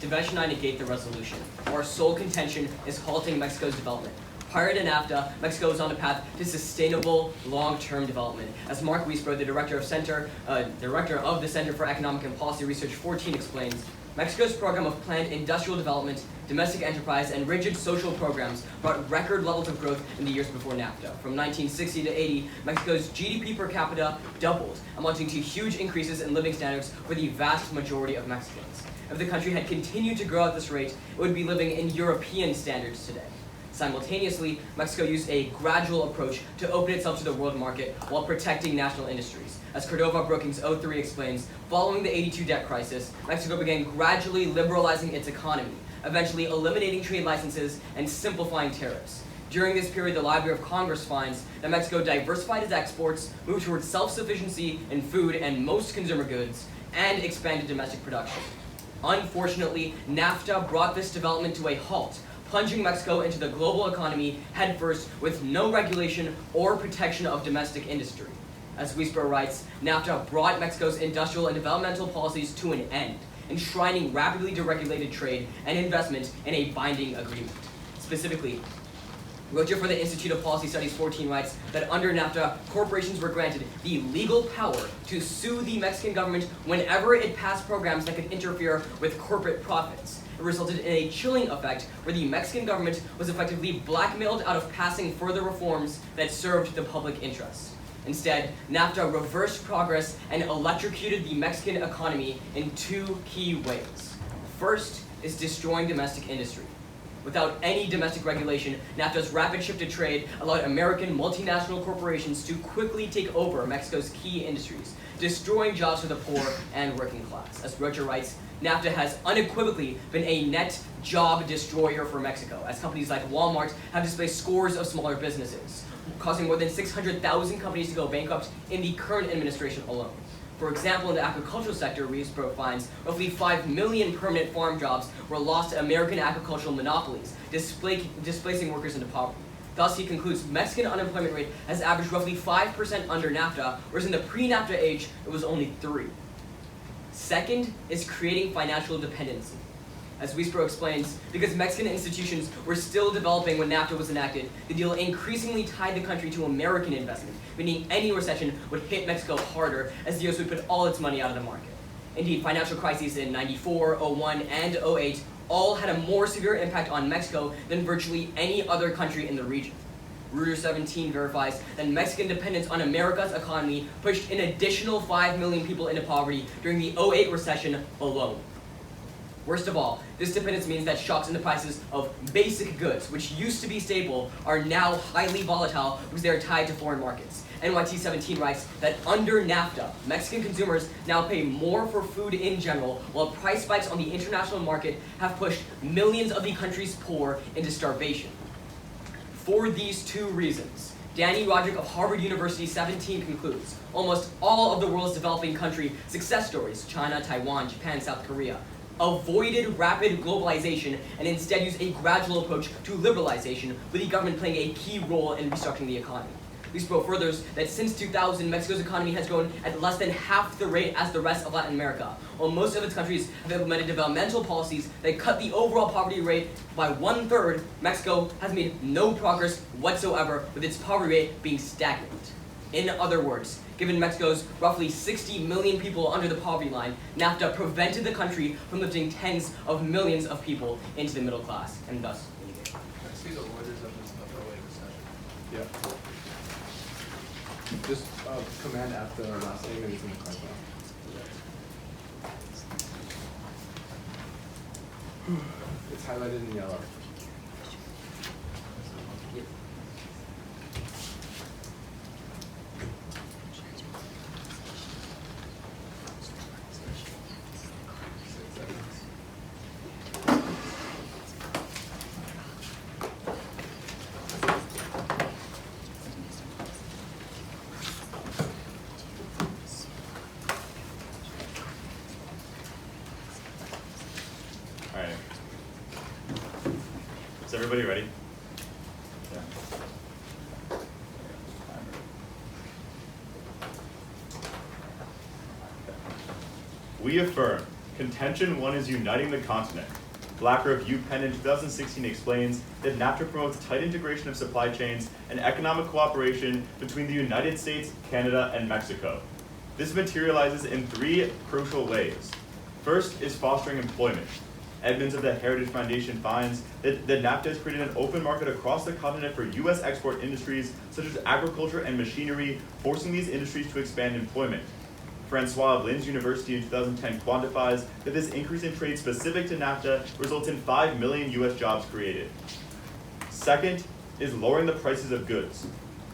did Measure 9 negate the resolution. Our sole contention is halting Mexico's development. Prior to NAFTA, Mexico is on the path to sustainable long-term development. As Mark Wiesbro, the director of the Center for Economic and Policy Research 14 explains, Mexico's program of planned industrial development, domestic enterprise, and rigid social programs brought record levels of growth in the years before NAFTA. From 1960 to 80, Mexico's GDP per capita doubled, amounting to huge increases in living standards for the vast majority of Mexicans. If the country had continued to grow at this rate, it would be living in European standards today. Simultaneously, Mexico used a gradual approach to open itself to the world market while protecting national industries. As Cordova Brookings 03 explains, following the '82 debt crisis, Mexico began gradually liberalizing its economy, eventually eliminating trade licenses and simplifying tariffs. During this period, the Library of Congress finds that Mexico diversified its exports, moved towards self-sufficiency in food and most consumer goods, and expanded domestic production. Unfortunately, NAFTA brought this development to a halt, plunging Mexico into the global economy headfirst with no regulation or protection of domestic industry. As Wiesbro writes, NAFTA brought Mexico's industrial and developmental policies to an end, enshrining rapidly deregulated trade and investment in a binding agreement. Specifically, Roger for the Institute of Policy Studies 14 writes that under NAFTA, corporations were granted the legal power to sue the Mexican government whenever it passed programs that could interfere with corporate profits. It resulted in a chilling effect where the Mexican government was effectively blackmailed out of passing further reforms that served the public interest. Instead, NAFTA reversed progress and electrocuted the Mexican economy in two key ways. First is destroying domestic industry. Without any domestic regulation, NAFTA's rapid shift to trade allowed American multinational corporations to quickly take over Mexico's key industries, destroying jobs for the poor and working class. As Roger writes, NAFTA has unequivocally been a net job destroyer for Mexico, as companies like Walmart have displaced scores of smaller businesses, causing more than 600,000 companies to go bankrupt in the current administration alone. For example, in the agricultural sector, Wiesbro finds roughly 5 million permanent farm jobs were lost to American agricultural monopolies, displacing workers into poverty. Thus, he concludes, Mexican unemployment rate has averaged roughly 5% under NAFTA, whereas in the pre-NAFTA age, it was only 3%. Second is creating financial dependency. As Wiesbro explains, because Mexican institutions were still developing when NAFTA was enacted, the deal increasingly tied the country to American investment, meaning any recession would hit Mexico harder as the US would put all its money out of the market. Indeed, financial crises in '94, '01, and '08 all had a more severe impact on Mexico than virtually any other country in the region. Reuters 17 verifies that Mexican dependence on America's economy pushed an additional 5 million people into poverty during the '08 recession alone. Worst of all, this dependence means that shocks in the prices of basic goods, which used to be stable, are now highly volatile because they are tied to foreign markets. NYT 17 writes that under NAFTA, Mexican consumers now pay more for food in general, while price spikes on the international market have pushed millions of the country's poor into starvation. For these two reasons, Danny Roderick of Harvard University 17 concludes, almost all of the world's developing country success stories, China, Taiwan, Japan, South Korea, avoided rapid globalization and instead used a gradual approach to liberalization, with the government playing a key role in restructuring the economy. Wiesbro furthers that since 2000, Mexico's economy has grown at less than half the rate as the rest of Latin America, while most of its countries have implemented developmental policies that cut the overall poverty rate by 1/3. Mexico has made no progress whatsoever, with its poverty rate being stagnant. In other words, given Mexico's roughly 60 million people under the poverty line, NAFTA prevented the country from lifting tens of millions of people into the middle class, and thus immigrating. Can I see the orders of this '08 recession? Yeah. Just command after our last name and it's in the card now. It's highlighted in yellow. All right. Is everybody ready? Yeah. We affirm Contention One is uniting the continent. Black Review Pen in 2016 explains that NAFTA promotes tight integration of supply chains and economic cooperation between the United States, Canada, and Mexico. This materializes in three crucial ways. First is fostering employment. Edmonds of the Heritage Foundation finds that NAFTA has created an open market across the continent for U.S. export industries such as agriculture and machinery, forcing these industries to expand employment. Francois of Linz University in 2010 quantifies that this increase in trade specific to NAFTA results in 5 million U.S. jobs created. Second is lowering the prices of goods.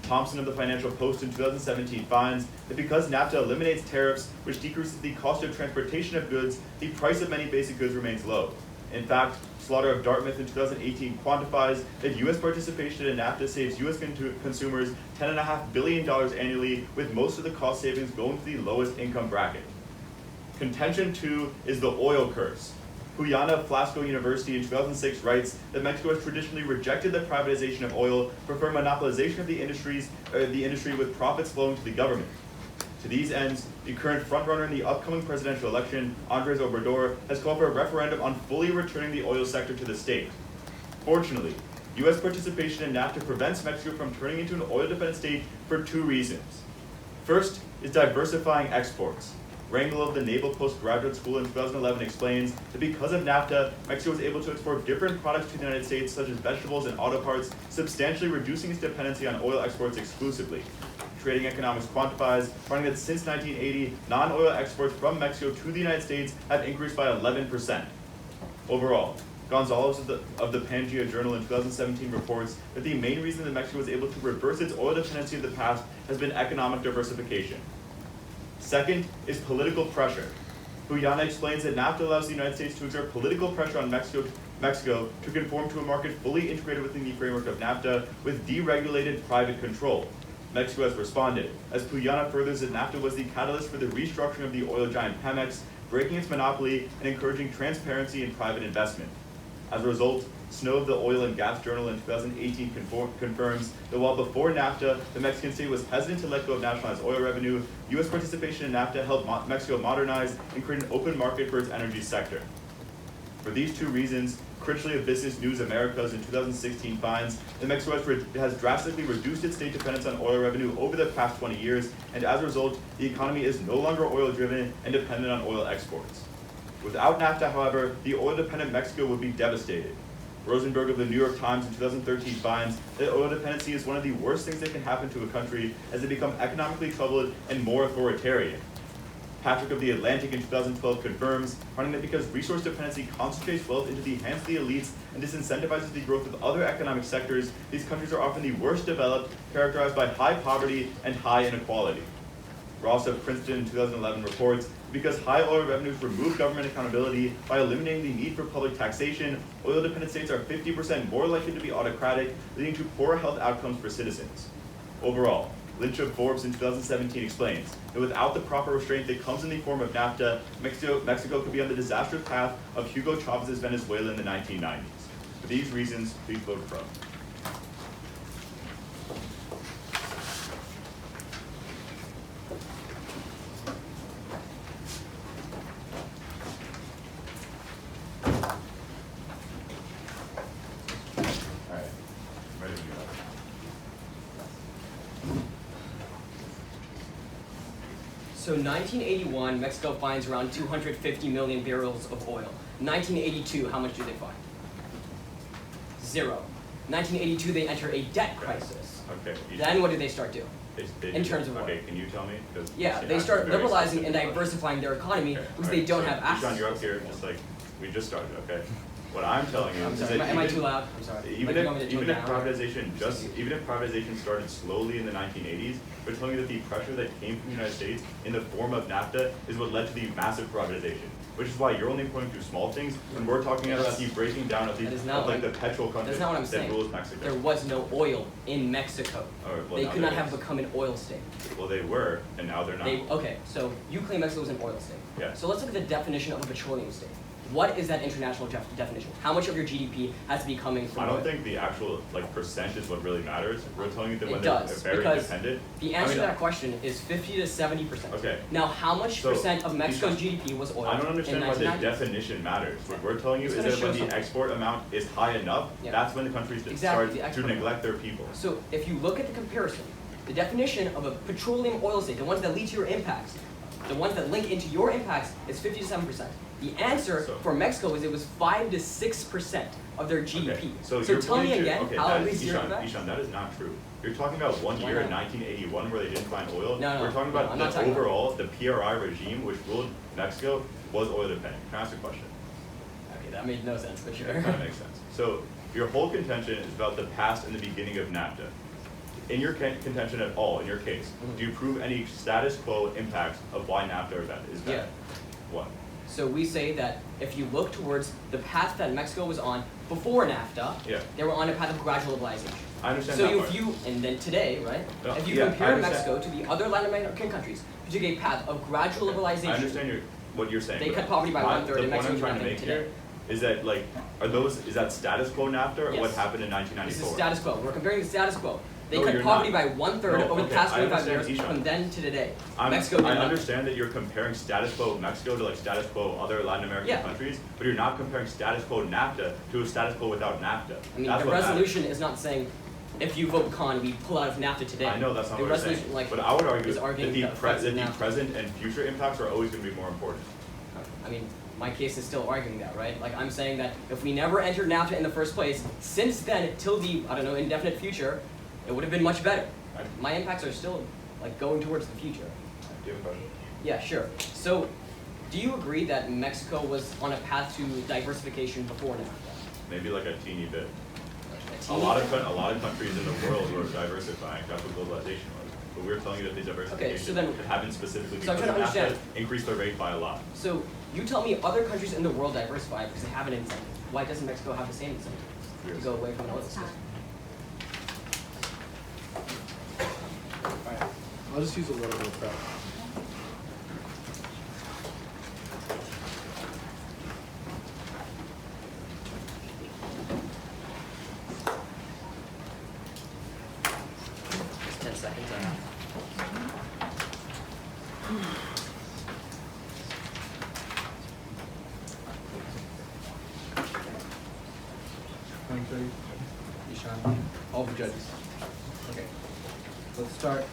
Thompson of the Financial Post in 2017 finds that because NAFTA eliminates tariffs, which decreases the cost of transportation of goods, the price of many basic goods remains low. In fact, Slaughter of Dartmouth in 2018 quantifies that U.S. participation in NAFTA saves U.S. consumers $10.5 billion annually, with most of the cost savings going to the lowest income bracket. Contention 2 is the oil curse. Puyana of Flasco University in 2006 writes that Mexico has traditionally rejected the privatization of oil, preferring monopolization of the industry with profits flowing to the government. To these ends, the current frontrunner in the upcoming presidential election, Andrés Obrador, has called for a referendum on fully returning the oil sector to the state. Fortunately, U.S. participation in NAFTA prevents Mexico from turning into an oil-dependent state for two reasons. First is diversifying exports. Rangel of the Naval Postgraduate School in 2011 explains that because of NAFTA, Mexico is able to export different products to the United States, such as vegetables and auto parts, substantially reducing its dependency on oil exports exclusively. Trading Economics quantifies, finding that since 1980, non-oil exports from Mexico to the United States have increased by 11%. Overall, Gonzalez of the Pangea Journal in 2017 reports that the main reason that Mexico was able to reverse its oil dependency of the past has been economic diversification. Second is political pressure. Puyana explains that NAFTA allows the United States to exert political pressure on Mexico to conform to a market fully integrated within the framework of NAFTA with deregulated private control. Mexico has responded, as Puyana furthers that NAFTA was the catalyst for the restructuring of the oil giant Pemex, breaking its monopoly and encouraging transparency in private investment. As a result, Snow of the Oil and Gas Journal in 2018 confirms that while before NAFTA, the Mexican state was hesitant to let go of nationalized oil revenue, U.S. participation in NAFTA helped Mexico modernize and create an open market for its energy sector. For these two reasons, Critchley of Business News Americas in 2016 finds that Mexico has drastically reduced its state dependence on oil revenue over the past 20 years, and as a result, the economy is no longer oil-driven and dependent on oil exports. Without NAFTA, however, the oil-dependent Mexico would be devastated. Rosenberg of the New York Times in 2013 finds that oil dependency is one of the worst things that can happen to a country as they become economically troubled and more authoritarian. Patrick of The Atlantic in 2012 confirms, finding that because resource dependency concentrates wealth into the hands of the elites and disincentivizes the growth of other economic sectors, these countries are often the worst developed, characterized by high poverty and high inequality. Ross of Princeton in 2011 reports, because high oil revenues remove government accountability by eliminating the need for public taxation, oil-dependent states are 50% more likely to be autocratic, leading to poorer health outcomes for citizens. Overall, Lynch of Forbes in 2017 explains that without the proper restraint that comes in the form of NAFTA, Mexico could be on the disastrous path of Hugo Chavez's Venezuela in the 1990s. For these reasons, please vote pro. So 1981, Mexico finds around 250 million barrels of oil. 1982, how much do they find? Zero. 1982, they enter a debt crisis. Okay. Then what do they start doing? In terms of oil? Okay, can you tell me? Yeah, they start liberalizing and diversifying their economy because they don't have access. Sean, you're up here, just like we just started. Okay. What I'm telling you I'm is sorry, that am I too loud? I'm sorry. Even if privatization started slowly in the 1980s, we're telling you that the pressure that came from the United States in the form of NAFTA is what led to the massive privatization. Which is why you're only pointing to small things when we're talking about the breaking down of the petrol country that rules Mexico. There was no oil in Mexico. They could not have become an oil state. Well, they were, and now they're not. Okay, so you claim Mexico was an oil state. Yeah. So let's look at the definition of a petroleum state. what is that international definition? How much of your GDP has to be coming from I don't oil? think the actual percent is what really matters. We're telling you that when It they're does, very because dependent. the answer to that question is 50 to 70%. Okay. Now, how much So, percent of Mexico's Ishan, GDP was oil I don't understand in why the 1990? definition matters. What we're telling you It's is gonna that when show the something. export amount is high enough, Yeah. that's when the countries Exactly, start the to export neglect their people. So if you look at the comparison, the definition of a petroleum oil state, the ones that lead to your impacts, the ones that link into your impacts is 50 to 7%. The answer So- for Mexico is it was 5 to 6% of their GDP. Okay, so So you're tell me pointing to- again okay, how that at is- least your impact. Ishan, that is not true. You're talking about one Why year in not? 1981 where they didn't find oil. No, We're talking no, about I'm not the talking about- overall, the PRI regime which ruled Mexico was oil dependent. Can I ask a question? Okay, that made no sense, but sure. It kind of makes sense. So your whole contention is about the past and the beginning of NAFTA. In your contention at all, in your case, Mhm. do you prove any status quo impacts of why NAFTA is bad? Yeah. What? So we say that if you look towards the path that Mexico was on before NAFTA, Yeah. they were on a path of gradual liberalization. I understand So that if part. you, and then today, right? No, If you yeah, I compare understand. Mexico to the other Latin American countries, who took a path of gradual liberalization. I understand what you're saying. They but cut poverty by 1/3 The in point Mexico I'm trying to than make today. here is that is that status quo NAFTA or what Yes. happened in This is 1994? status quo. We're comparing the status quo. They No, cut you're poverty not. by 1/3 No, over the okay, past I 25 years understand, Ishan. from then to today. Mexico did I nothing. understand that you're comparing status quo Mexico to status quo other Latin American Yeah. countries, but you're not comparing status quo NAFTA to a status quo without NAFTA. I mean, That's the what matters. resolution is not saying if you vote con, we pull out of NAFTA today. I know that's not the what I'm saying, resolution, like, but I would argue is that arguing the, the effects of that the NAFTA. present and future impacts are always going to be more important. I mean, my case is still arguing that, right? Like, I'm saying that if we never entered NAFTA in the first place, since then, till the, I don't know, indefinite future, it would have been much better. My impacts are still, like, going towards the future. Do you have a question? Yeah, sure. So, do you agree that Mexico was on a path to diversification before NAFTA? Maybe like a teeny bit. A A teeny lot bit? of countries in the world were diversifying. That's what globalization was. But we're telling you that these diversification so then- that happened specifically so I'm because trying to NAFTA understand. increased their rate by a lot. So, you tell me other countries in the world diversify because they have an incentive. Why doesn't Mexico have the same incentive to go away from an oil system? Alright, I'll just use a little bit of prep. Just 10 seconds. Ishan, all the judges. Okay, let's start.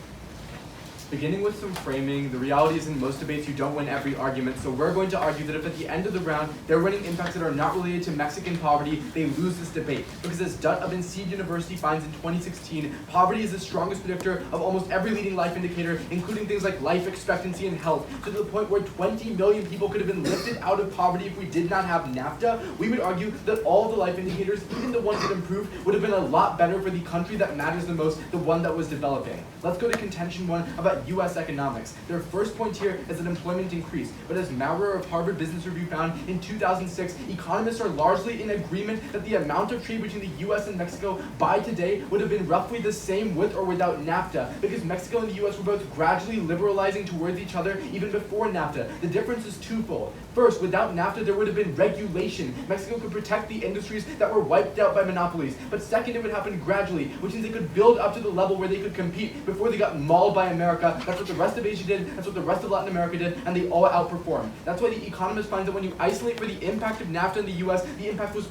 Beginning with some framing, the reality is in most debates you don't win every argument, so we're going to argue that if at the end of the round they're winning impacts that are not related to Mexican poverty, they lose this debate. Because as Dutt of Seed University finds in 2016, poverty is the strongest predictor of almost every leading life indicator, including things like life expectancy and health, to the point where 20 million people could have been lifted out of poverty if we did not have NAFTA. We would argue that all of the life indicators, even the ones that improved, would have been a lot better for the country that matters the most, the one that was developing. Let's go to Contention One about U.S. economics. Their first point here is that employment increased, but as Maurer of Harvard Business Review found in 2006, economists are largely in agreement that the amount of trade between the U.S. and Mexico by today would have been roughly the same with or without NAFTA, because Mexico and the U.S. were both gradually liberalizing towards each other even before NAFTA. The difference is twofold. First, without NAFTA, there would have been regulation. Mexico could protect the industries that were wiped out by monopolies. But second, it would happen gradually, which means they could build up to the level where they could compete before they got mauled by America. That's what the rest of Asia did, that's what the rest of Latin America did, and they all outperformed. That's why the economist finds that when you isolate for the impact of NAFTA in the US, the impact was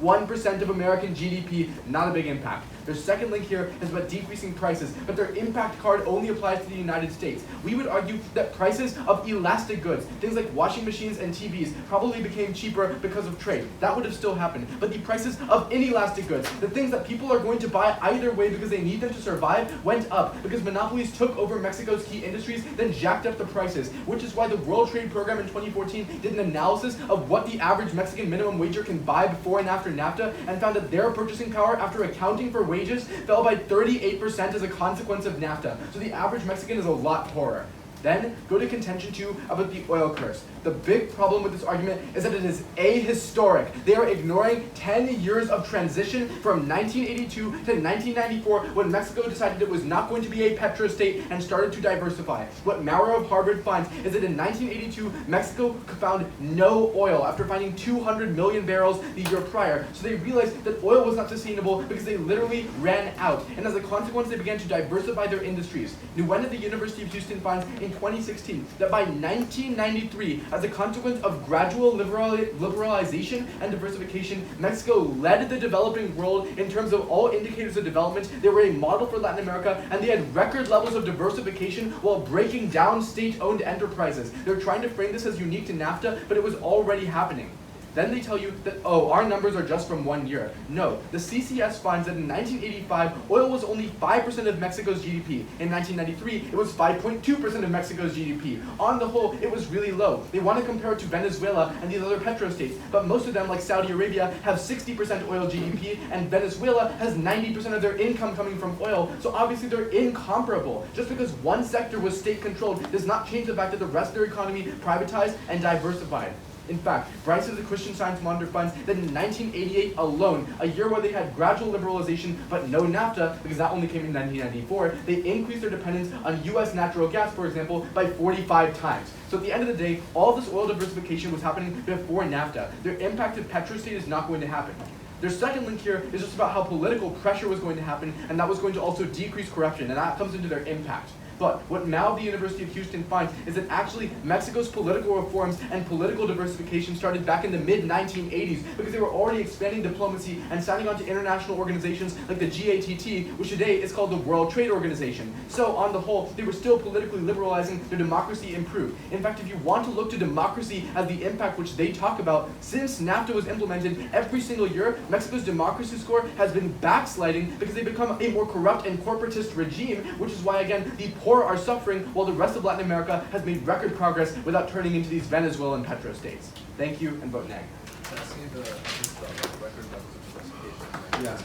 0.1% of American GDP, not a big impact. Their second link here is about decreasing prices, but their impact card only applies to the United States. We would argue that prices of elastic goods, things like washing machines and TVs, probably became cheaper because of trade. That would have still happened. But the prices of inelastic goods, the things that people are going to buy either way because they need them to survive, went up because monopolies took over Mexico's key industries, then jacked up the prices, which is why the World Trade Program in 2014 did an analysis of what the average Mexican minimum wager can buy before and after NAFTA, and found that their purchasing power, after accounting for wages, fell by 38% as a consequence of NAFTA. So the average Mexican is a lot poorer. Then go to contention 2 about the oil curse. The big problem with this argument is that it is ahistoric. They are ignoring 10 years of transition from 1982 to 1994 when Mexico decided it was not going to be a petrostate and started to diversify. What Maurer of Harvard finds is that in 1982, Mexico found no oil after finding 200 million barrels the year prior. So they realized that oil was not sustainable because they literally ran out. And as a consequence, they began to diversify their industries. Nguyen at the University of Houston finds in 2016 that by 1993, as a consequence of gradual liberalization and diversification, Mexico led the developing world in terms of all indicators of development. They were a model for Latin America, and they had record levels of diversification while breaking down state-owned enterprises. They're trying to frame this as unique to NAFTA, but it was already happening. Then they tell you that, oh, our numbers are just from 1 year. No, the CCS finds that in 1985, oil was only 5% of Mexico's GDP. In 1993, it was 5.2% of Mexico's GDP. On the whole, it was really low. They want to compare it to Venezuela and these other petrostates, but most of them, like Saudi Arabia, have 60% oil GDP, and Venezuela has 90% of their income coming from oil, so obviously they're incomparable. Just because one sector was state-controlled does not change the fact that the rest of their economy privatized and diversified. In fact, Bryce of the Christian Science Monitor finds that in 1988 alone, a year where they had gradual liberalization but no NAFTA, because that only came in 1994, they increased their dependence on US natural gas, for example, by 45 times. So at the end of the day, all this oil diversification was happening before NAFTA. Their impact of petrostate is not going to happen. Their second link here is just about how political pressure was going to happen, and that was going to also decrease corruption, and that comes into their impact. But what Mao of the University of Houston finds is that actually Mexico's political reforms and political diversification started back in the mid-1980s because they were already expanding diplomacy and signing on to international organizations like the GATT, which today is called the World Trade Organization. So on the whole, they were still politically liberalizing, their democracy improved. In fact, if you want to look to democracy as the impact which they talk about, since NAFTA was implemented, every single year, Mexico's democracy score has been backsliding because they become a more corrupt and corporatist regime, which is why, again, the poor are suffering while the rest of Latin America has made record progress without turning into these Venezuelan petrostates. Thank you, and vote nay. Can I see the record levels of diversification? Yeah.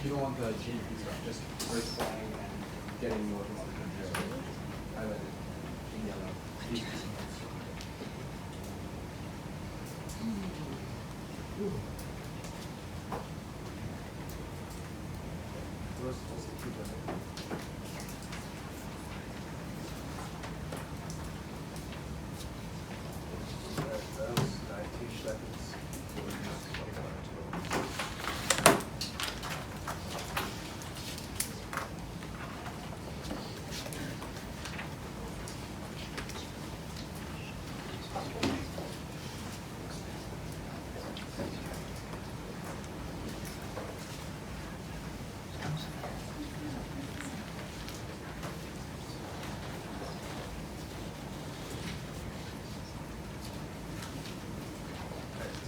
You don't want the GDP stuff, just diversifying and getting more from other countries. Highlighted in yellow. We're supposed to keep it. That was 19 seconds. 25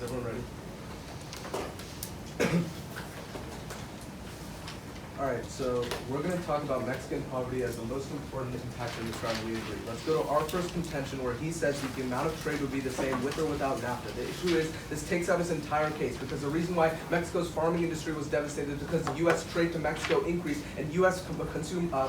Is everyone ready? Alright, so we're going to talk about Mexican poverty as the most important impact in this round. We agree. Let's go to our first contention where he says that the amount of trade would be the same with or without NAFTA. The issue is this takes out his entire case because the reason why Mexico's farming industry was devastated is because U.S. trade to Mexico increased, and U.S.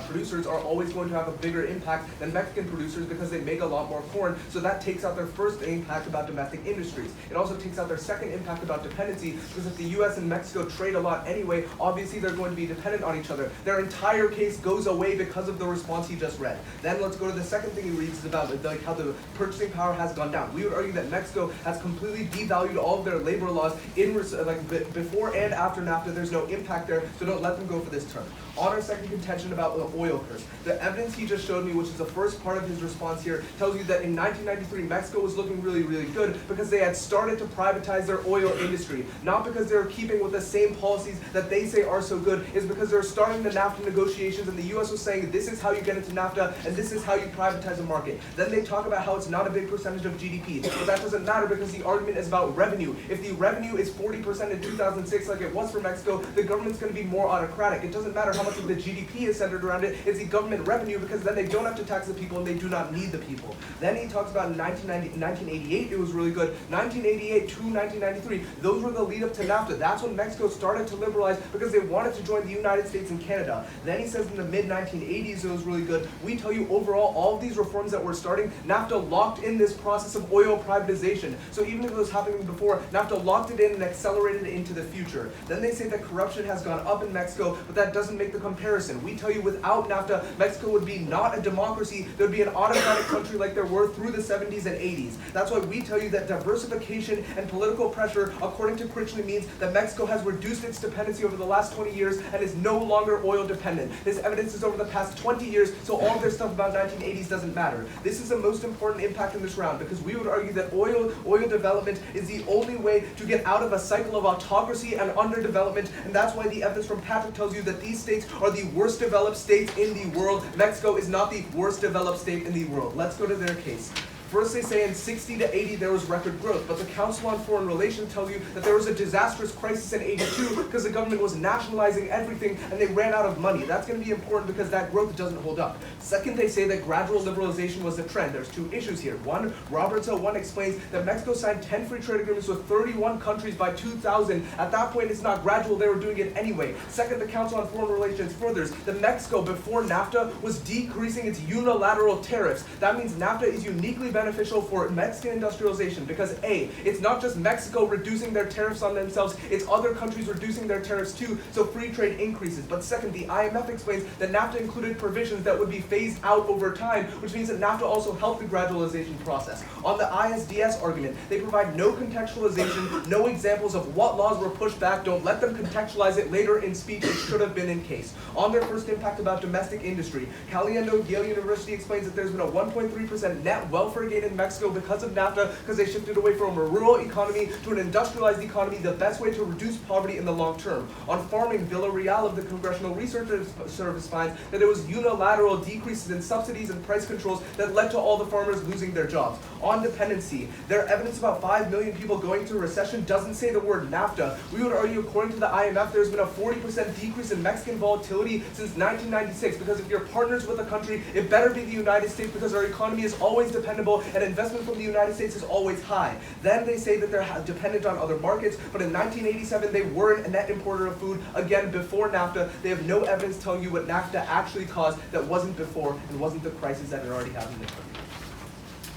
producers are always going to have a bigger impact than Mexican producers because they make a lot more corn. So that takes out their first impact about domestic industries. It also takes out their second impact about dependency because if the U.S. and Mexico trade a lot anyway, obviously they're going to be dependent on each other. Their entire case goes away because of the response he just read. Then let's go to the second thing he reads is about how the purchasing power has gone down. We would argue that Mexico has completely devalued all of their labor laws before and after NAFTA. There's no impact there, so don't let them go for this term. On our second contention about the oil curse, the evidence he just showed me, which is the first part of his response here, tells you that in 1993 Mexico was looking really, really good because they had started to privatize their oil industry. Not because they were keeping with the same policies that they say are so good, is because they were starting the NAFTA negotiations, and the US was saying this is how you get into NAFTA, and this is how you privatize a market. Then they talk about how it's not a big percentage of GDP, but that doesn't matter because the argument is about revenue. If the revenue is 40% in 2006 like it was for Mexico, the government's going to be more autocratic. It doesn't matter how much of the GDP is centered around it, it's the government revenue, because then they don't have to tax the people and they do not need the people. Then he talks about 1988, it was really good. 1988 to 1993, those were the lead up to NAFTA. That's when Mexico started to liberalize because they wanted to join the United States and Canada. Then he says in the mid-1980s it was really good. We tell you overall, all of these reforms that we're starting, NAFTA locked in this process of oil privatization. So even if it was happening before, NAFTA locked it in and accelerated it into the future. Then they say that corruption has gone up in Mexico, but that doesn't make the comparison. We tell you without NAFTA, Mexico would be not a democracy, there would be an autocratic country like there were through the 70s and 80s. That's why we tell you that diversification and political pressure, according to Critchley, means that Mexico has reduced its dependency over the last 20 years and is no longer oil dependent. This evidence is over the past 20 years, so all of their stuff about 1980s doesn't matter. This is the most important impact in this round because we would argue that oil development is the only way to get out of a cycle of autocracy and underdevelopment, and that's why the evidence from Patrick tells you that these states are the worst developed states in the world. Mexico is not the worst developed state in the world. Let's go to their case. First, they say in 60 to 80 there was record growth, but the Council on Foreign Relations tell you that there was a disastrous crisis in 82 because the government was nationalizing everything and they ran out of money. That's going to be important because that growth doesn't hold up. Second, they say that gradual liberalization was the trend. There's two issues here. One, Roberts 01 explains that Mexico signed 10 free trade agreements with 31 countries by 2000. At that point, it's not gradual, they were doing it anyway. Second, the Council on Foreign Relations furthers that Mexico, before NAFTA, was decreasing its unilateral tariffs. That means NAFTA is uniquely beneficial for Mexican industrialization because A, it's not just Mexico reducing their tariffs on themselves, it's other countries reducing their tariffs too, so free trade increases. But second, the IMF explains that NAFTA included provisions that would be phased out over time, which means that NAFTA also helped the gradualization process. On the ISDS argument, they provide no contextualization, no examples of what laws were pushed back, don't let them contextualize it later in speech, it should have been in case. On their first impact about domestic industry, Caliendo Yale University explains that there's been a 1.3% net welfare gain in Mexico because of NAFTA, because they shifted away from a rural economy to an industrialized economy, the best way to reduce poverty in the long term. On farming, Villarreal of the Congressional Research Service finds that it was unilateral decreases in subsidies and price controls that led to all the farmers losing their jobs. On dependency, their evidence about 5 million people going through recession doesn't say the word NAFTA. We would argue, according to the IMF, there's been a 40% decrease in Mexican volatility since 1996, because if you're partners with a country, it better be the United States because our economy is always dependable and investment from the United States is always high. Then they say that they're dependent on other markets, but in 1987 they weren't a net importer of food. Again, before NAFTA, they have no evidence telling you what NAFTA actually caused that wasn't before and wasn't the crisis that had already happened in the country.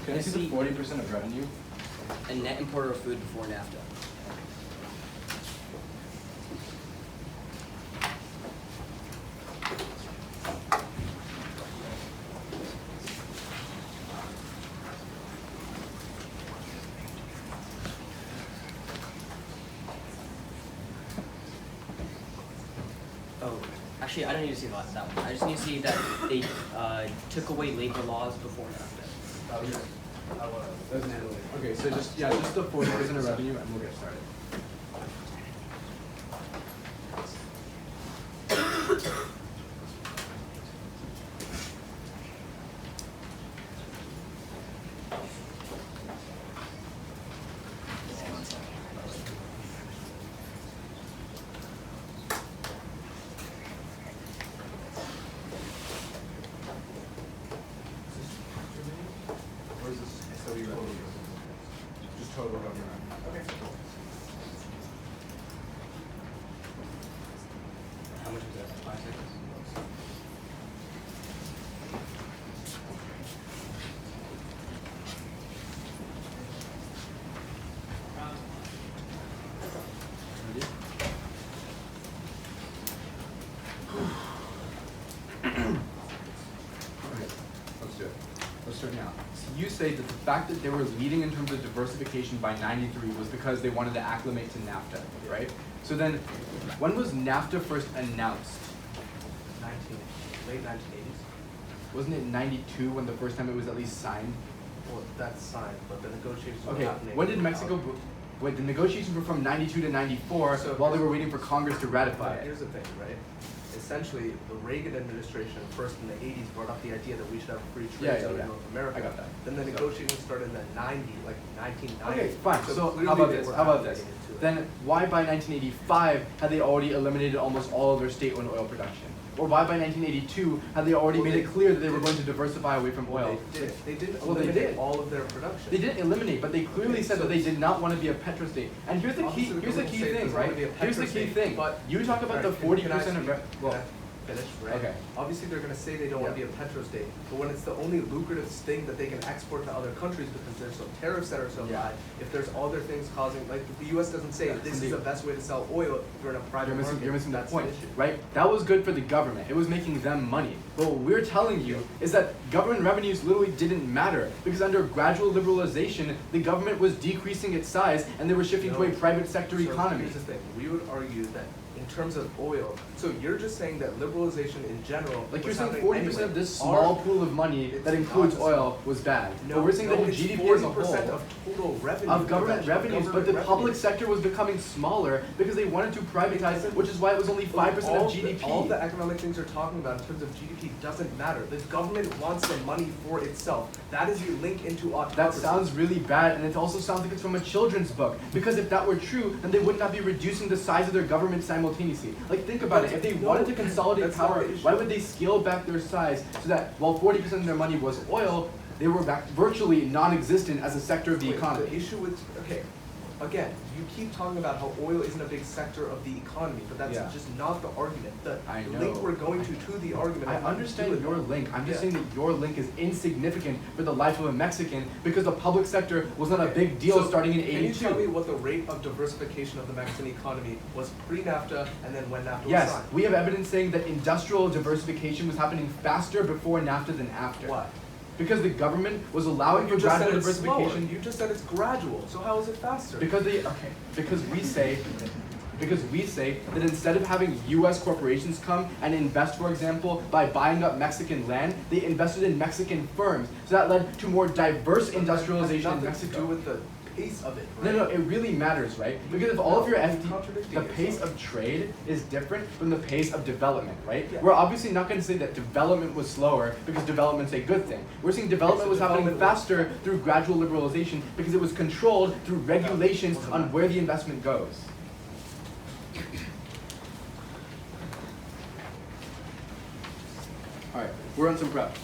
Can I see the 40% of revenue? A net importer of food before NAFTA. Oh, actually, I don't need to see that one. I just need to see that they took away labor laws before NAFTA. Oh, yeah. Doesn't handle it. Okay, so just the 40% of revenue and we'll get started. Just total government. Okay. How much is that? 5 seconds? Ready? Okay, let's do it. Let's start now. So you say that the fact that they were leading in terms of diversification by 93 was because they wanted to acclimate to NAFTA, right? So then, when was NAFTA first announced? Late 1980s. Wasn't it 92 when the first time it was at least signed? Well, that's signed, but the negotiations were Okay, happening. when did Mexico, wait, the negotiations were from 92 to 94 So while they were waiting for Congress to ratify But it. here's the thing, right? essentially the Reagan administration first in the 80s brought up the idea that we should have free Yeah, trade yeah, zone yeah. in North America. I got that. Then the So- negotiations started in the 90s, like 1990s. Okay, fine. So clearly how about they this? were How about not this? getting into it. Then why by 1985 had they already eliminated almost all of their state-owned oil production? Or why by 1982 had they already Well, made it they clear that they were did. going to diversify away from oil? They didn't Well, they eliminate did. all of their production. They didn't eliminate, but they clearly Okay, said so- that they did not want to be a petrostate. And here's the key. Obviously, the Here's the government key say it thing, doesn't wanna right? be a Here's the key petrostate, thing. but- You talk about the Alright, 40% of can well, I finish, right? Okay. Obviously, they're going to say they don't want to Yeah. be a petrostate, but when it's the only lucrative thing that they can export to other countries because there's some tariffs that are so Yeah. high, if there's other things causing, like the U.S. doesn't say Yeah, this is indeed. the best way to sell oil if you're in a private market. You're missing the That's point, the issue. right? That was good for the government. It was making them money. But what we're telling you is that government revenues literally didn't matter because under gradual liberalization, the government was decreasing its size and they were shifting to a No. private sector So economy. here's the thing, we would argue that in terms of oil, so you're just saying that liberalization in general. Like you're was saying happening 40% anyway. of this Our- small pool of money It's that includes not the oil small- was bad. No, But we're saying that in it's GDP as a 40% whole, of total revenue. of government revenues, but the government public revenues. sector was becoming smaller because they wanted to privatize, which is why it was only 5% All of GDP. all the economic things you're talking about in terms of GDP doesn't matter. The government wants the money for itself. That is the link into autocracy. That sounds really bad, and it also sounds like it's from a children's book. Because if that were true, then they would not be reducing the size of their government simultaneously. Like, think about it. If they No, wanted to consolidate that's not power, the issue. why would they scale back their size so that while 40% of their money was oil, they were back virtually non-existent as a sector of the Wait, economy? The issue with, okay, again, you keep talking about how oil isn't a big sector of the economy, but that's Yeah. just not the argument. The I link know. we're going to the argument. I has nothing to do understand with your that. link. I'm just Yeah. saying that your link is insignificant for the life of a Mexican because the public sector was not a big deal So, starting in Can you tell me 82. what the rate of diversification of the Mexican economy was pre-NAFTA and then when NAFTA was Yes, signed? we have evidence saying that industrial diversification was happening faster before NAFTA than after. Why? Because the government was allowing You for just said gradual it's slower. diversification. You just said it's gradual, so how is it faster? Because we say that instead of having U.S. corporations come and invest, for example, by buying up Mexican land, they invested in Mexican firms. So that led to more diverse industrialization in It has nothing to do Mexico. with the pace of it, No, right? no, it really matters, right? Because if all of your No, you're FD, contradicting the pace yourself. of trade is different from the pace of development, right? Yeah. We're obviously not going to say that development was slower because development's a good thing. We're saying development so was happening development was- faster through gradual liberalization because it was controlled through regulations wasn't on that. where the investment goes. All right, we're on some prep.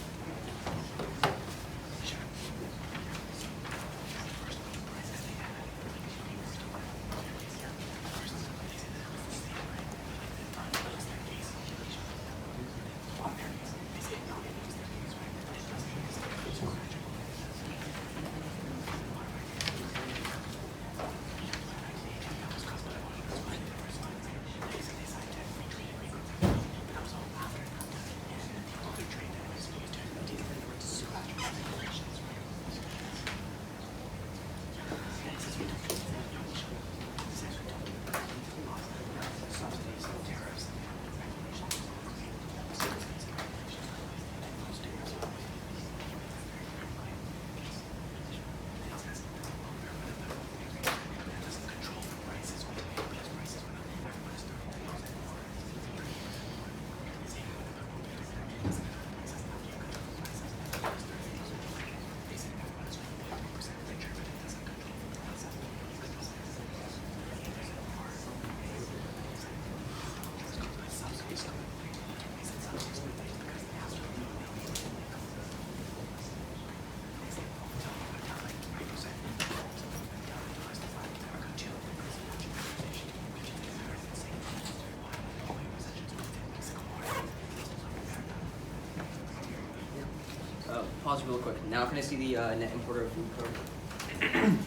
Pause real quick. Now can I see the net importer of food code?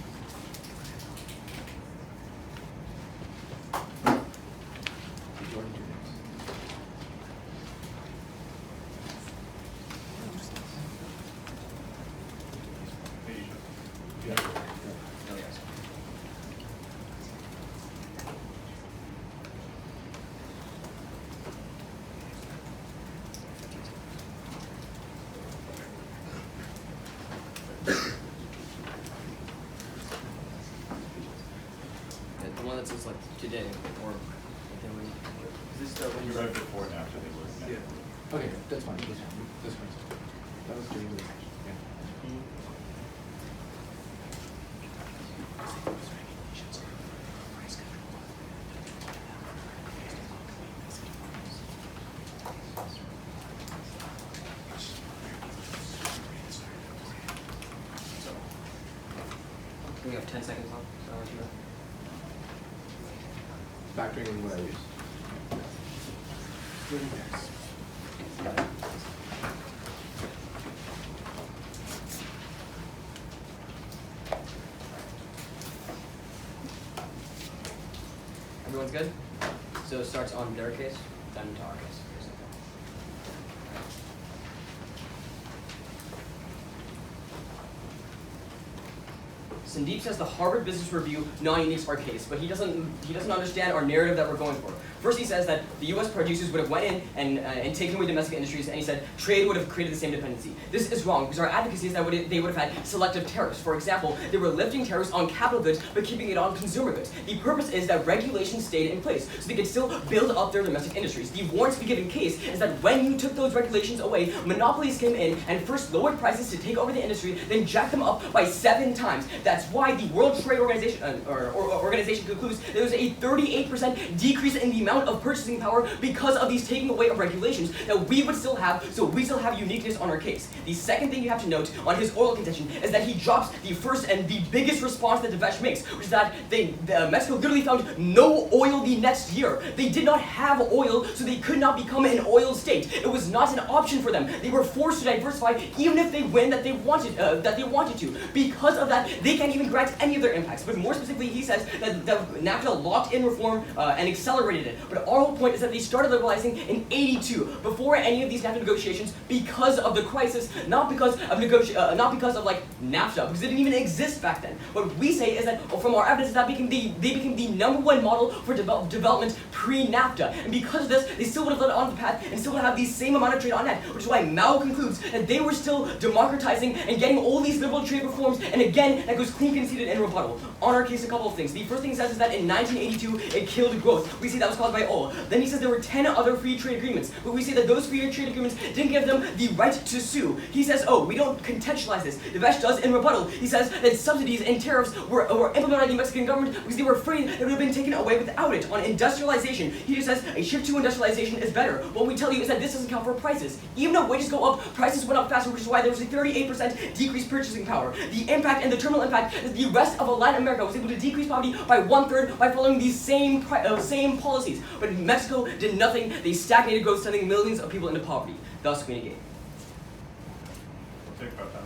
Oh, yes. The one that says like today or like, Is this when Right before and after they were connected. Yeah. Okay, that's fine. This one. That was during the yeah. We have 10 seconds left. So I'll let you know. Factoring in what I use. Everyone's good? So it starts on their case, then to our case. Sandeep says the Harvard Business Review non-uniques our case, but he doesn't understand our narrative that we're going for. First, he says that the U.S. producers would have went in and taken away domestic industries, and he said trade would have created the same dependency. This is wrong because our advocacy is that they would have had selective tariffs. For example, they were lifting tariffs on capital goods but keeping it on consumer goods. The purpose is that regulations stayed in place so they could still build up their domestic industries. The warrant to be given case is that when you took those regulations away, monopolies came in and first lowered prices to take over the industry, then jacked them up by 7 times. That's why the World Trade Organization organization concludes that there's a 38% decrease in the amount of purchasing power because of these taking away of regulations that we would still have, so we still have uniqueness on our case. The second thing you have to note on his oil contention is that he drops the first and the biggest response that Devesh makes, which is that Mexico literally found no oil the next year. They did not have oil, so they could not become an oil state. It was not an option for them. They were forced to diversify, even if they win that they wanted to. Because of that, they can't even grant any of their impacts. But more specifically, he says that NAFTA locked in reform and accelerated it. But our whole point is that they started liberalizing in '82, before any of these NAFTA negotiations, because of the crisis, not because of like NAFTA, because it didn't even exist back then. What we say is that from our evidence, that they became the #1 model for development pre-NAFTA, and because of this, they still would have led on the path and still would have the same amount of trade on net, which is why Mao concludes that they were still democratizing and getting all these liberal trade reforms, and again, that goes clean conceded in rebuttal. On our case, a couple of things. The first thing he says is that in 1982, it killed growth. We say that was caused by oil. Then he says there were 10 other free trade agreements, but we say that those free trade agreements didn't give them the right to sue. He says, oh, we don't contextualize this. Devesh does in rebuttal. He says that subsidies and tariffs were implemented by the Mexican government because they were afraid that it would have been taken away without it. On industrialization, he just says a shift to industrialization is better. What we tell you is that this doesn't count for prices. Even though wages go up, prices went up faster, which is why there was a 38% decreased purchasing power. The impact and the terminal impact is the rest of Latin America was able to decrease poverty by 1/3 by following these same policies. But Mexico did nothing. They stagnated growth, sending millions of people into poverty. Thus, we negate. Take about that.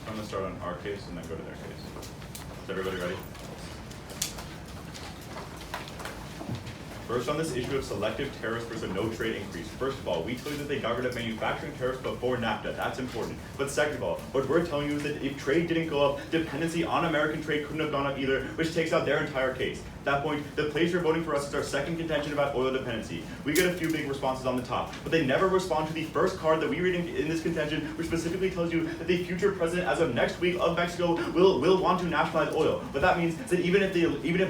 I'm gonna start on our case and then go to their case. Is everybody ready? First on this issue of selective tariffs versus a no trade increase. First of all, we tell you that they got rid of manufacturing tariffs before NAFTA. That's important. But second of all, what we're telling you is that if trade didn't go up, dependency on American trade couldn't have gone up either, which takes out their entire case. At that point, the place you're voting for us is our second contention about oil dependency. We get a few big responses on the top, but they never respond to the first card that we read in this contention, which specifically tells you that the future president, as of next week of Mexico, will want to nationalize oil. What that means is that even if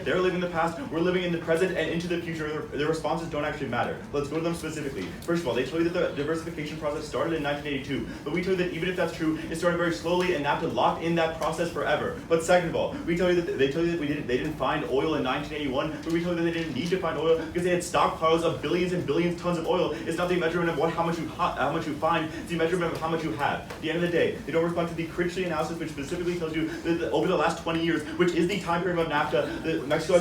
they're living in the past, we're living in the present and into the future. The responses don't actually matter. Let's go to them specifically. First of all, they tell you that the diversification process started in 1982, but we tell you that even if that's true, it started very slowly and NAFTA locked in that process forever. But second of all, we tell you that they tell you that they didn't find oil in 1981, but we tell you that they didn't need to find oil because they had stockpiles of billions and billions tons of oil. It's not the measurement of how much you find, it's the measurement of how much you have. At the end of the day, they don't respond to the Critchley analysis, which specifically tells you that over the last 20 years, which is the time period of NAFTA, that Mexico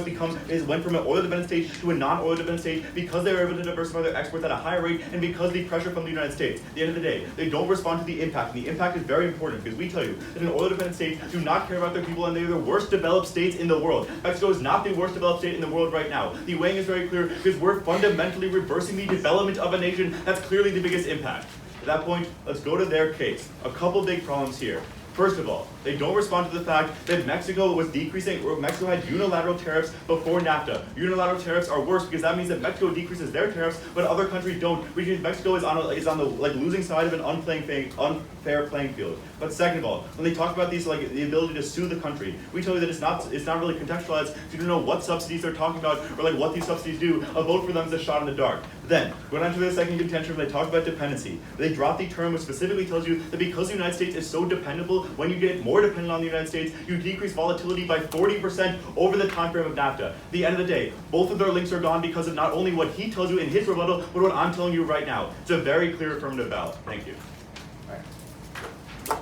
went from an oil dependent state to a non-oil dependent state because they were able to diversify their exports at a higher rate and because of the pressure from the United States. At the end of the day, they don't respond to the impact, and the impact is very important because we tell you that an oil dependent state do not care about their people and they're the worst developed states in the world. Mexico is not the worst developed state in the world right now. The weighing is very clear because we're fundamentally reversing the development of a nation. That's clearly the biggest impact. At that point, let's go to their case. A couple big problems here. First of all, they don't respond to the fact that Mexico was decreasing, or Mexico had unilateral tariffs before NAFTA. Unilateral tariffs are worse because that means that Mexico decreases their tariffs, but other countries don't, which means Mexico is on the losing side of an unfair playing field. But second of all, when they talk about these the ability to sue the country, we tell you that it's not really contextualized, so you don't know what subsidies they're talking about or what these subsidies do. A vote for them is a shot in the dark. Then, going on to the second contention where they talk about dependency. They drop the term which specifically tells you that because the United States is so dependable, when you get more dependent on the United States, you decrease volatility by 40% over the time frame of NAFTA. At the end of the day, both of their links are gone because of not only what he tells you in his rebuttal, but what I'm telling you right now. It's a very clear affirmative ballot. Thank you. All right.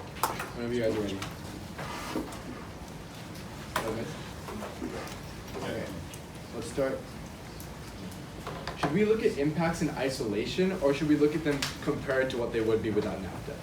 Whenever you guys are ready. Okay. Let's start. Should we look at impacts in isolation, or should we look at them compared to what they would be without NAFTA?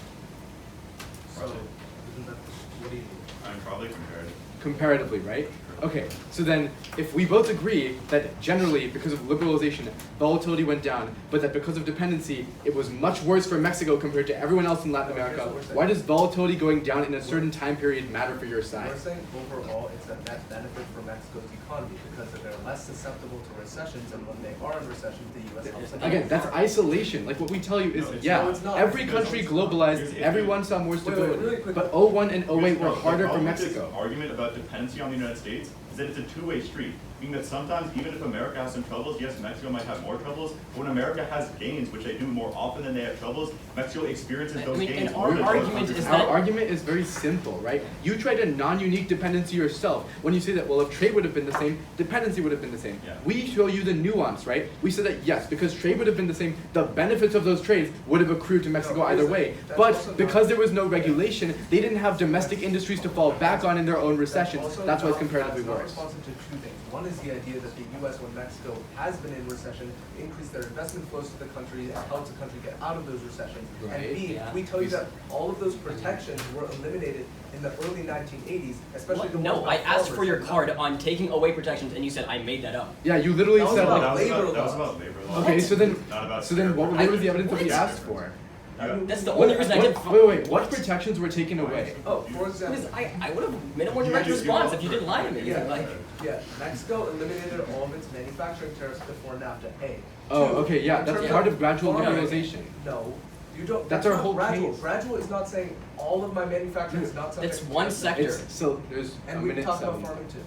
So, isn't that, what do you mean? I'm probably comparative. Comparatively, right? Okay, so then if we both agree that generally because of liberalization, volatility went down, but that because of dependency, it was much worse for Mexico compared to everyone else in Latin America, why does volatility going down in a certain time period matter for your side? We're saying overall it's a net benefit for Mexico's economy because they're less susceptible to recessions, and when they are in recession, the U.S. helps them. Again, that's isolation. Like what we tell you is, it's not. every country globalized, everyone saw more stability. really quick. But 01 and 08 were harder for The problem with this Mexico. argument about dependency on the United States is that it's a two-way street, meaning that sometimes even if America has some troubles, yes, Mexico might have more troubles, but when America has gains, which they do more often than they have troubles, Mexico experiences those gains. And our argument is that... Our argument is very simple, right? You tried a non-unique dependency yourself when you say that, well, if trade would have been the same, dependency would have been the same. Yeah. We show you the nuance, right? We said that, yes, because trade would have been the same, the benefits of those trades would have accrued to Mexico either way. But because there was no regulation, they didn't have domestic industries to fall back on in their own recessions. That's why it's comparatively worse. Responsive to two things. One is the idea that the U.S., when Mexico has been in recession, increased their investment flows to the country and helped the country get out of those recessions. Right. And B, Yeah. we tell you that all of those protections were eliminated in the early 1980s, especially the No, ones I about asked farmers for your and card on taking away protections, and you said I made that up. Yeah, you literally That was said about like, labor that was laws. about labor law. okay, so then, Not about what was the evidence that we What? asked for? That's the only reason I didn't... Wait, what protections were taken away? Oh, for example. Because I would have made a more direct response if you didn't lie to me. Yeah, Like, yeah, Mexico eliminated all of its manufacturing tariffs before NAFTA. A. Oh, Two, okay, yeah, in that's terms part of gradual farming, liberalization. No, you don't. That's our not whole gradual. case. Gradual is not saying all of my manufacturing is not subject That's to one tariffs. sector. It's, so there's a And we minute talked 7. about farming too.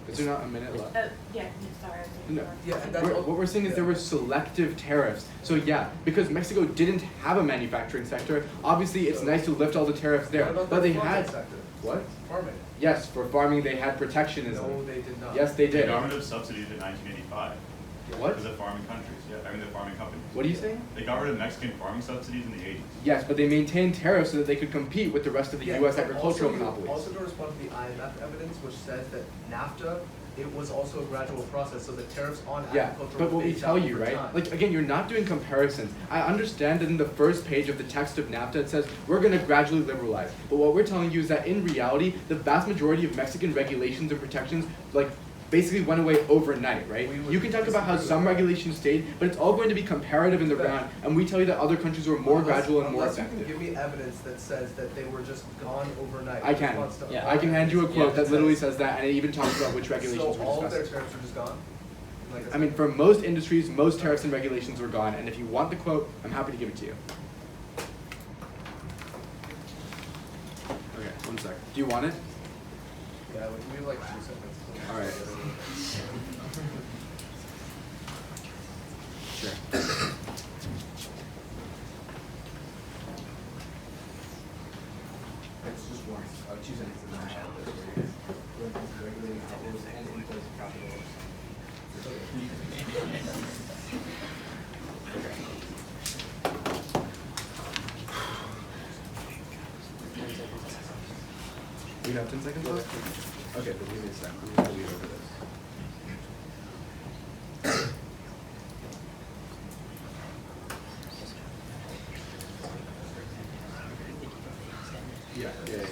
Is there not a minute left? Yeah, sorry. No. Yeah, and that's What we're saying is there were selective tariffs. So yeah, because Mexico didn't have a manufacturing sector, obviously it's nice to lift all the tariffs there. What about But the they farming had, sector? what? Farming. Yes, for farming they had protectionism. No, they did not. Yes, they The did. government of subsidies in 1985 What? for the farming countries. Yeah, I mean the farming companies. What are you saying? They got rid of Mexican farming subsidies in the 80s. Yes, but they maintained tariffs so that they could compete with the rest of the Yeah, U.S. but agricultural also, monopolies. Also to respond to the IMF evidence, which says that NAFTA it was also a gradual process, so the tariffs on Yeah, agriculture but were what we phased tell out you, over right? time. Like, again, you're not doing comparisons. I understand that in the first page of the text of NAFTA, it says, we're gonna gradually liberalize. But what we're telling you is that in reality, the vast majority of Mexican regulations and protections, like, basically went away overnight, right? We would You can talk about how disagree with some that. regulations stayed, but it's all going to be comparative in the round, and we tell you that other countries were more gradual and more Unless you effective. can give me evidence that says that they were just gone overnight. I in can. response to- Yeah. I can hand you a quote that that literally says- says that, and it even talks about which regulations So were all of their discussed. tariffs are just gone? Like I mean, for most industries, most tariffs and regulations were gone, and if you want the quote, I'm happy to give it to you. Okay, 1 sec. Do you want it? yeah, we have like 2 seconds. All right. Sure. It's just one, 2 sentences in the chat. Regulating outlaws and inflows of capital. We have 10 seconds left? Okay, then give me a sec. I'm gonna read over this. Yeah. Okay.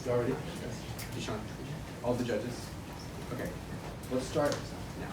You all ready? Yes. Ishan, all the judges? Okay. Let's start now.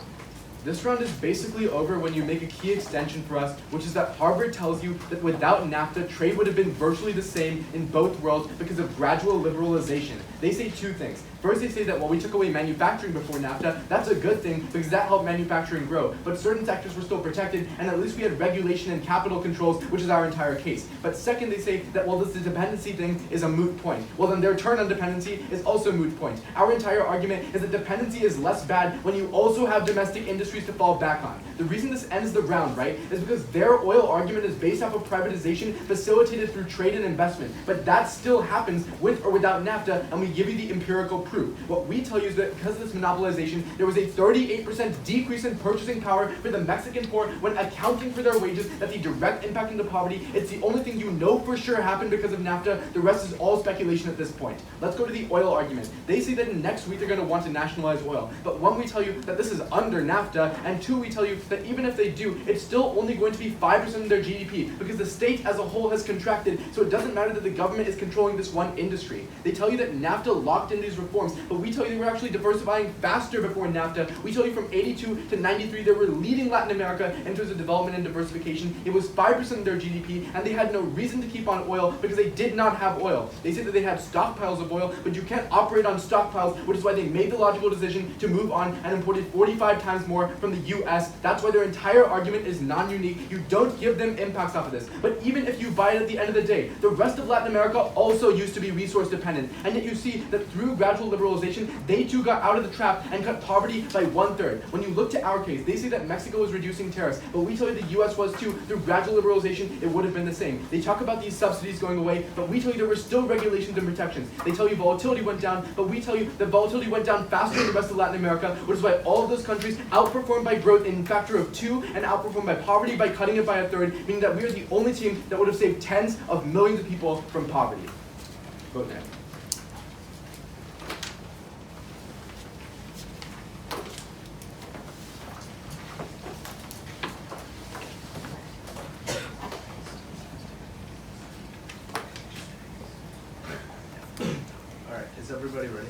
This round is basically over when you make a key extension for us, which is that Harvard tells you that without NAFTA, trade would have been virtually the same in both worlds because of gradual liberalization. They say 2 things. First, they say that while we took away manufacturing before NAFTA, that's a good thing because that helped manufacturing grow. But certain sectors were still protected, and at least we had regulation and capital controls, which is our entire case. But second, they say that while this dependency thing is a moot point, well then their turn on dependency is also a moot point. Our entire argument is that dependency is less bad when you also have domestic industries to fall back on. The reason this ends the round, right, is because their oil argument is based off of privatization facilitated through trade and investment. But that still happens with or without NAFTA, and we give you the empirical proof. What we tell you is that because of this monopolization, there was a 38% decrease in purchasing power for the Mexican poor when accounting for their wages. That's a direct impact into poverty. It's the only thing you know for sure happened because of NAFTA. The rest is all speculation at this point. Let's go to the oil argument. They say that next week they're going to want to nationalize oil. But 1, we tell you that this is under NAFTA, and 2, we tell you that even if they do, it's still only going to be 5% of their GDP because the state as a whole has contracted, so it doesn't matter that the government is controlling this one industry. They tell you that NAFTA locked in these reforms, but we tell you they were actually diversifying faster before NAFTA. We tell you from 82 to 93, they were leading Latin America in terms of development and diversification. It was 5% of their GDP, and they had no reason to keep on oil because they did not have oil. They say that they had stockpiles of oil, but you can't operate on stockpiles, which is why they made the logical decision to move on and imported 45 times more from the US. That's why their entire argument is non-unique. You don't give them impacts off of this. But even if you buy it at the end of the day, the rest of Latin America also used to be resource dependent. And yet you see that through gradual liberalization, they too got out of the trap and cut poverty by 1/3. When you look to our case, they say that Mexico is reducing tariffs, but we tell you the US was too. Through gradual liberalization, it would have been the same. They talk about these subsidies going away, but we tell you there were still regulations and protections. They tell you volatility went down, but we tell you that volatility went down faster than the rest of Latin America, which is why all of those countries outperformed by growth in a factor of 2 and outperformed by poverty by cutting it by 1/3, meaning that we are the only team that would have saved tens of millions of people from poverty. Vote now. Alright, is everybody ready?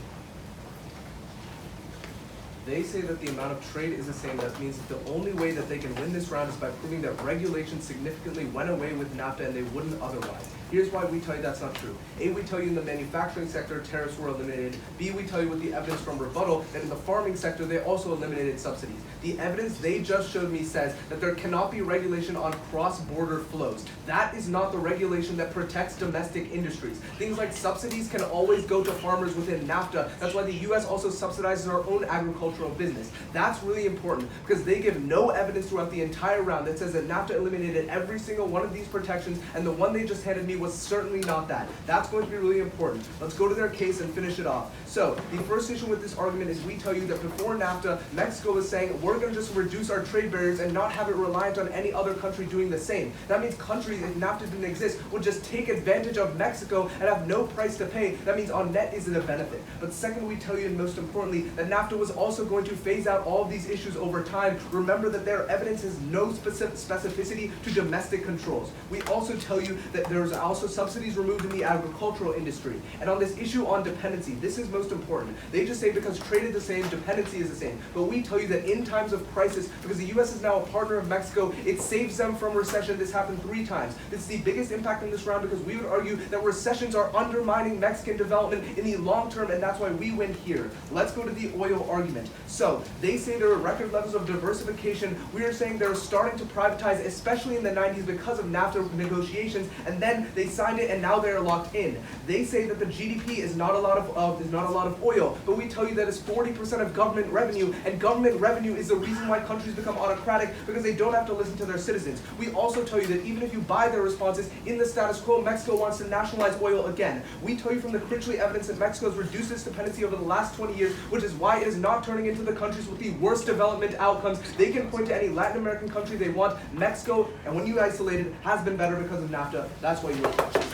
They say that the amount of trade is the same. That means that the only way that they can win this round is by proving that regulation significantly went away with NAFTA and they wouldn't otherwise. Here's why we tell you that's not true. A, we tell you in the manufacturing sector, tariffs were eliminated. B, we tell you with the evidence from rebuttal that in the farming sector, they also eliminated subsidies. The evidence they just showed me says that there cannot be regulation on cross-border flows. That is not the regulation that protects domestic industries. Things like subsidies can always go to farmers within NAFTA. That's why the US also subsidizes our own agriculture agricultural business. That's really important because they give no evidence throughout the entire round that says that NAFTA eliminated every single one of these protections, and the one they just handed me was certainly not that. That's going to be really important. Let's go to their case and finish it off. So, the first issue with this argument is we tell you that before NAFTA, Mexico was saying we're going to just reduce our trade barriers and not have it reliant on any other country doing the same. That means countries, if NAFTA didn't exist, would just take advantage of Mexico and have no price to pay. That means on net is it a benefit. But second, we tell you, and most importantly, that NAFTA was also going to phase out all of these issues over time. Remember that their evidence has no specificity to domestic controls. We also tell you that there's also subsidies removed in the agricultural industry. And on this issue on dependency, this is most important. They just say because trade is the same, dependency is the same. But we tell you that in times of crisis, because the U.S. is now a partner of Mexico, it saves them from recession. This happened 3 times. This is the biggest impact in this round because we would argue that recessions are undermining Mexican development in the long term, and that's why we win here. Let's go to the oil argument. So, they say there are record levels of diversification. We are saying they're starting to privatize, especially in the 90s because of NAFTA negotiations, and then they signed it and now they're locked in. They say that the GDP is not a lot of oil, but we tell you that it's 40% of government revenue, and government revenue is the reason why countries become autocratic because they don't have to listen to their citizens. We also tell you that even if you buy their responses, in the status quo, Mexico wants to nationalize oil again. We tell you from the crucially evidence that Mexico has reduced its dependency over the last 20 years, which is why it is not turning into the countries with the worst development outcomes. They can point to any Latin American country they want. Mexico, and when you isolate it, has been better because of NAFTA. That's why you are